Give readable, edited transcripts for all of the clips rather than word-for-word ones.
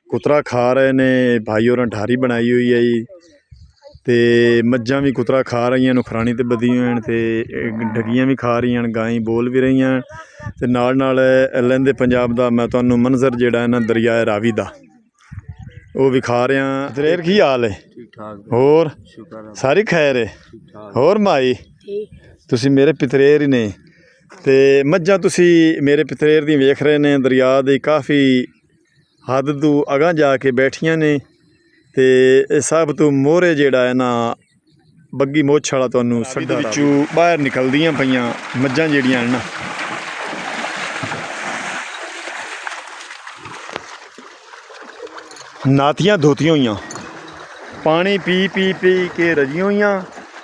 कुतरा खा रहे ने भाई और ढारी बनाई हुई है जी। तो मज्जां भी कुतरा खा रही हैं, नुखरानी तो बधी हुई हैं, तो डगियां भी खा रही हैं, गायें बोल भी रही हैं। तो नाल लहंदे पंजाब का मैं तुहानू मंजर जिहड़ा है ना दरियाए रावी का वो विखा रहा। दलेर की हाल है? होर सारी खैर है? होर माई तुसी मेरे पितरेर ही ने ते मज्जां तुसी मेरे पितरेर दी वेख रहे ने। दरिया दी काफ़ी हद तू अगां जाके बैठियां ने ते सब तो मोहरे जिहड़ा है ना बग्गी मोछ वाला तुहानू सड्डा विचू बाहर निकलदियां पईयां मज्जां जिहड़ियां ना। नातियां धोतियां होइयां, पानी पी पी पी के रजियां होइयां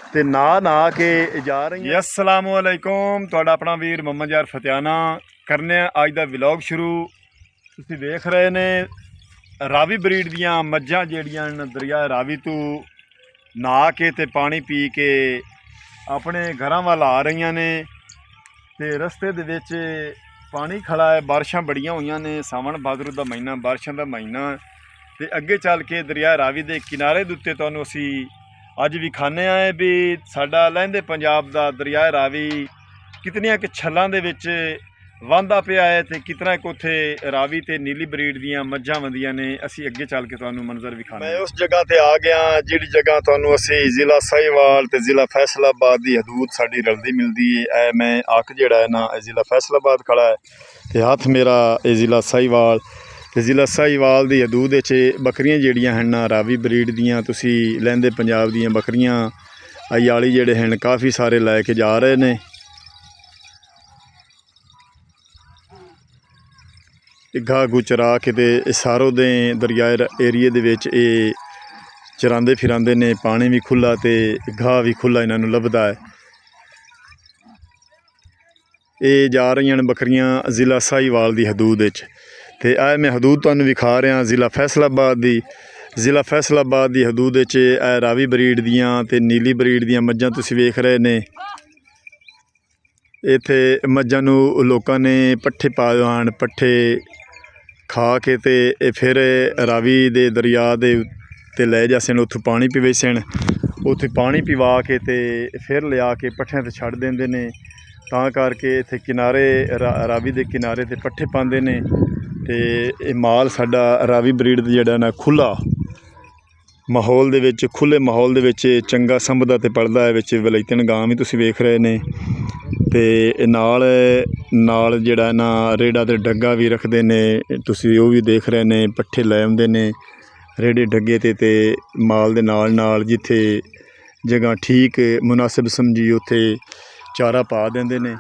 ते नहा के जा रही। अस्सलाम वालेकुम, तुहाडा अपना वीर मोहम्मद यार फतियाना करने अज दा व्लॉग शुरू। तुसीं देख रहे ने रावी ब्रीड दियां मज्जां जिहड़ियां न दरिया रावी तो नहा के ते पानी पी के अपने घरां वल आ रही ने। ते रस्ते दे विच पानी खड़ा है, बारिशां बड़ियां होईयां ने, सावन भादरों दा महीना बारिशां दा महीना। तो अगे चल के दरिया रावी के किनारे दे उत्ते तुहानू असी अज विखाने आए भी साडा लहंदे पंजाब दा दरिया रावी कितनियां कि छल्लां दे विच वांदा पिया है ते कितना कि उत्थे रावी ते नीली ब्रीड दियां मज्जां वंदियां ने। असी अगे चल के तुहानू मंजर विखाने। मैं उस जगह ते आ गया जिहड़ी जगह तुहानू असी जिला साहिवाल ते जिला फैसलाबाद की हदूद साडी रलदी मिलदी है। मैं अक जिहड़ा है ना जिला फैसलाबाद खड़ा है ते हथ मेरा जिला साहिवाल। तो जिला साहिवाल की हदूद बकरियां जिहड़ियां हैं ना रावी ब्रीड दियां तुसी लहंदे पंजाब दियां बकरियां अयाली जिहड़े हैं काफ़ी सारे लैके जा रहे ने। घाह घू चरा के ते सारों दे दरियाए एरिए दे विच चरांदे फिरांदे ने। पानी भी खुला ते घाह भी खुला इन्हां नूं लभदा है। ये जा रही हैं बकरियां जिला साहिवाल की हदूद विच। ते आए मैं हदूद तुहानू विखा रहा जिला फैसलाबाद की। जिला फैसलाबाद की हदूद रावी ब्रीड दियां ते नीली ब्रीड दियां मज्जां तुसी वेख रहे ने। इत्थे मज्जां नू लोकां ने पट्ठे पाए हैं, पट्ठे खा के ते फिर रावी दे दरिया दे ते लै जासन, उत्थों पानी पीवेसन, उत्थे पानी पिवा के ते फिर लिया के पट्ठियां ते छड्ड देंदे ने। तां करके इत्थे किनारे रावी दे किनारे ते पट्ठे पांदे ने। ते माल साडा रावी ब्रीड जिहड़ा ना खुला माहौल दे विच, खुले माहौल दे विच चंगा संभदा ते पलदा है। विच वलैतन गां भी तुसी वेख रहे ने ते नाल जिहड़ा ना रेड़ा ते डग्गा भी रखदे ने, तुसी वो भी देख रहे ने। पट्ठे लै आउंदे ने रेड़े डग्गे ते माल दे नाल जिथे जगह ठीक मुनासिब समझी उत्थे चारा पा देंदे ने।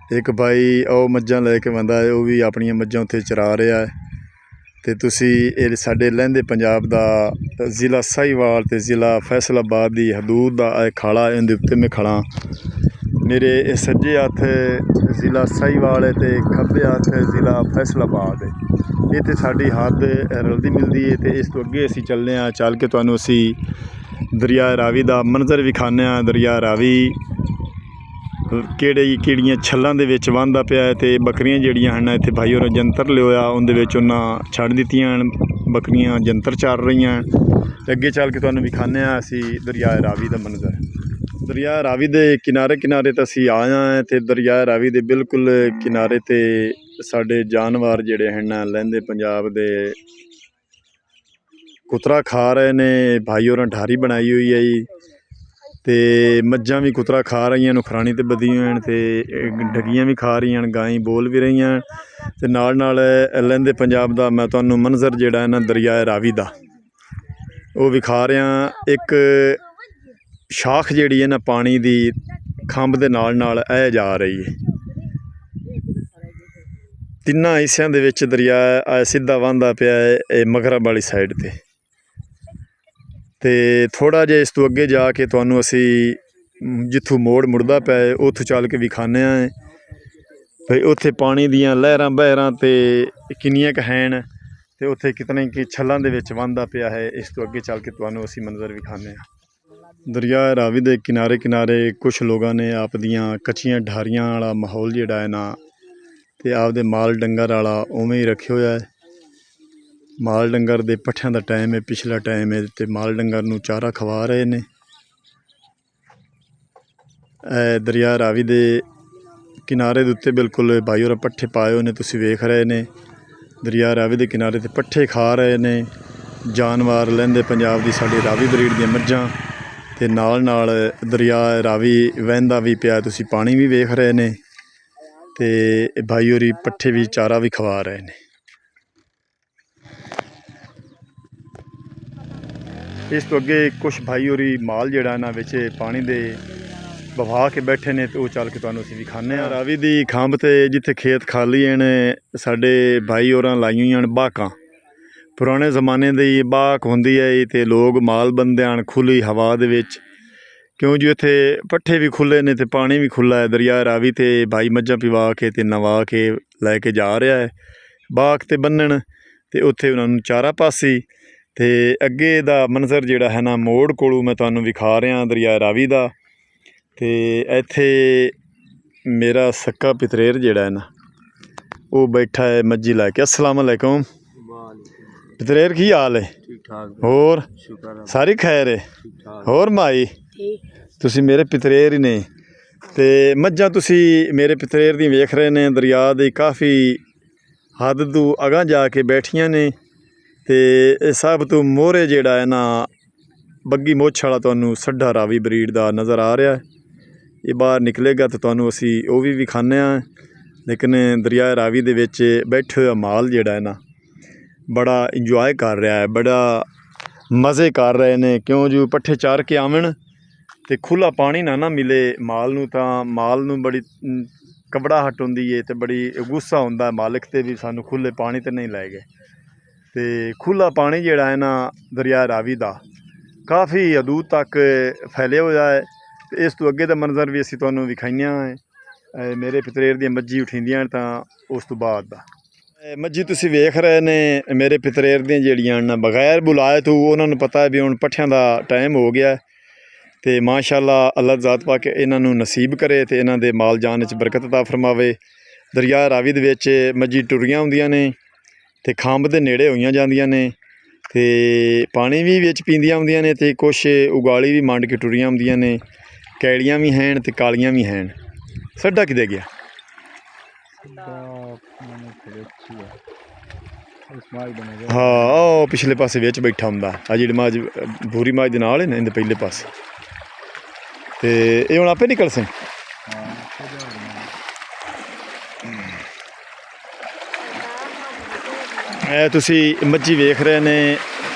एक भाई ਉਹ मज्जां लैके बंदा है, वो भी अपनियां मज्जां उत्थे चरा रहा है। तो तुसी साडे लहंदे पंजाब दा जिला साहिवाल ते जिला फैसलाबाद की हदूद का खाड़ा है, इहदे उत्ते मैं खड़ा। मेरे सज्जे हथ जिला साहिवाल है ते खब्बे हथ जिला फैसलाबाद है। इत्थे साडी हद रलदी मिलदी है। तो इस तो अगे असी चलने हाँ, चल के तुहानू असी दरिया रावी का मंजर विखाने। दरिया रावी किहड़ियां छल्लां दे विच वांदा पिया है। ते बकरियां जिहड़ियां हैं इत्थे भाई होरें जंतर लिया, उहदे विच उन्हां छड्ड दित्तियां बकरियां जंतर चार रही हैं। अगे चल के तुहानू विखाने असी दरिया रावी का मंजर। दरिया रावी के किनारे किनारे तो असी आए हैं। तो दरिया रावी के बिल्कुल किनारे ते साडे जानवर जिहड़े हैं लहंदे पंजाब दे कुतरा खा रहे ने। भाई होरें ढारी बनाई हुई है जी। तो मज्जां भी कुतरा खा रही हैं, नुखरानी तो बधी हुई हैं, तो डगियां भी खा रही हैं, गायें बोल भी रही हैं। तो नाल लहंदे पंजाब का मैं तुहानू मंजर जिहड़ा है ना दरिया रावी का वो विखा रहा। एक शाख जिहड़ी है ना पानी की खंभ के नाल ऐ जा रही है। तिन्ना हिस्सों दे विच दरिया सीधा वांदा पिया है मगरब वाली साइड ते। तो थोड़ा जिहा इस तो अगे जाके तुहानू असी जिथों मोड़ मुड़दा पिया है उत्थों चल के विखाने हैं भाई उत्थे पानी दियां लहरां बहरां ते किन्नियां क हैं। तो उत्थे कितने कि छल्लां दे विच वांदा पिया है। इस तो अगे चल के तुहानू असी मंजर विखाने हैं। दरिया रावी के किनारे किनारे कुछ लोगों ने आपदियां कच्चियां ढारियां वाला माहौल जिहड़ा है ना ते आपदे माल डंगर वाला उवें ही रखे होया है। माल डंगर दे पट्ठियां दा टाइम है, पिछला टाइम है ते माल डंगर नूं चारा खवा रहे ने। दरिया रावी दे किनारे दे उत्ते बिल्कुल भाई होर पट्ठे पाए होए ने, तुसीं वेख रहे ने। दरिया रावी के किनारे ते पट्ठे खा रहे ने जानवर लਹਿੰਦੇ पंजाब दी साडी रावी ब्रीड दी मੱਝਾਂ ते नाल नाल दरिया रावी वहंदा भी पिया, तुसीं पानी भी वेख रहे ने ते भाई होरी पट्ठे भी चारा भी खवा रहे ने। इस तो अगे कुछ भाई होरी माल जिहड़ा ना विच पानी दे बहा के बैठे ने तो चल के तुहानूं असीं विखाने आ। रावी दी खंभ ते जिथे खेत खाली ने साडे भाई होरां लाई होईयां ने बाकां। पुराने जमाने दी बाक होंदी है ते लोग माल बंदे आन खुली हवा दे विच, क्यों जो इत्थे पट्ठे भी खुले ने ते पानी भी खुला है। दरिया रावी ते भाई मੱਝਾਂ पिवा के ते नवा के लैके जा रहा है बाक ते बन्नण ते उत्थे उन्हां नूं चारा पासी ते अगे दा मंजर जिहड़ा है ना मोड़ कोलों मैं तुहानूं विखा रहा दरिया रावी दा। ते इत्थे मेरा सक्का पितरेर जिहड़ा है ना वो बैठा है मੱਝੀ लैके। अस्सलाम वालेकुम पितरेर, की हाल है? ठीक ठाक होर सारी खैर है? होर माई तुसी मेरे पितरेर ही ने ते मੱਝਾਂ तुसी मेरे पितरेर दी वेख रहे ने। दरिया दी काफ़ी हद तू अगां जाके बैठियां ने ते सब तो मोहरे जिहड़ा है ना बग्गी मुੱਛ वाला तुहानूं सड्ढा रावी ब्रीड दा नज़र आ रहा है। ये बाहर निकलेगा तो तुहानूं असीं वो भी विखाने आ। लेकिन दरिया रावी दे विच बैठे हुआ माल जिहड़ा है ना बड़ा इंजॉय कर रहा है, बड़ा मज़े कर रहे ने, क्यों जो पट्ठे चार के आवन ते खुला पानी ना मिले माल नूं तां माल नूं बड़ी घबराहट होंदी है ते बड़ी गुस्सा होंदा मालिक ते भी सानूं खुले पानी ते नहीं लै गए। ते खुला पानी जिहड़ा है ना दरिया रावी दा काफ़ी हदूद तक फैलिया होया है। ते इस तो अगे दा मंजर भी असीं तुहानूं विखाइयां है। मेरे पितरेर दी मੱਝੀ उठींदियां तां उस तो बाद दा मੱਝੀ तुसीं वेख रहे ने मेरे पितरेर दी जिहड़ियां ना बगैर बुलाए तो उन्हां नूं पता है भी हुण पट्ठियां दा टाइम हो गया ते माशाअल्लाह अल्लाह ज़ात पाक इन्हां नूं नसीब करे ते इन्हां दे माल जान च बरकत अता फरमावे। दरिया रावी दे विच मੱਝੀ टुरियां हुंदियां ने ते खंभ दे नेड़े होईयां जांदियां ने ते पानी भी विच पींदियां हुंदियां ने ते कुछ उगाली भी मंड के टुरियां हुंदियां ने। कैड़ियां भी हैं ते कालियां भी हैं। सड्डा किदे गया? हाँ ओ पिछले पासे विच बैठा हुंदा आ जिहड़ी मੱਝ भूरी मੱਝ दे नाल है ना इहदे पहले पासे ते ये हुण आपे निकल सन। तुसी मੱਝੀ वेख रहे ने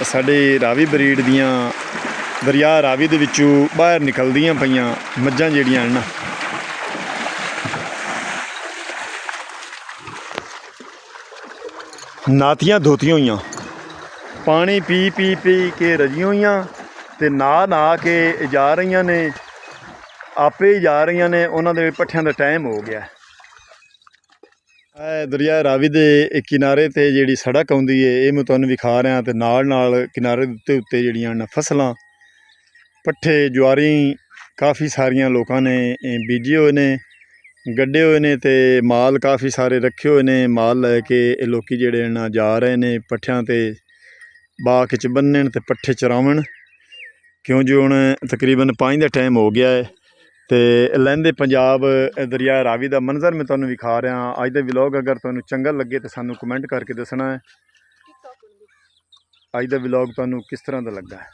साडी रावी ब्रीड दियां दरिया रावी दे विचों बाहर निकलदियां पईयां मੱਝਾਂ जिहड़ियां ना नातियां धोतियां होईयां, पानी पी पी पी के रजियां होईयां ते ना के जा रही ने, आपे ही जा रही ने। उन्हां दे पट्ठियां दा टाइम हो गया। दरिया रावी दे किनारे ते जिहड़ी सड़क आउंदी है ये मैं तुहानूं विखा रहा ते नाल नाल किनारे दे उत्ते जिहड़ियां न फसलां पट्ठे ज्वारी काफ़ी सारियां लोकां ने बीजे होए ने, गड्ढे हुए ने ते माल काफ़ी सारे रखे हुए ने। माल लैके लोकी जिहड़े ना जा रहे ने पट्ठियां ते बाक च बन्नण ते पट्ठे चरावन, क्यों जो हुण तकरीबन 5 दा टाइम हो गया है। ते लਹਿੰਦੇ पंजाब दरिया रावी दा मंजर मैं तुहानूं विखा रहा। अज दा व्लॉग अगर तुहानूं चंगा लगे तो सानूं कमेंट करके दसना है अज दा व्लॉग तुहानूं किस तरह दा लगा है।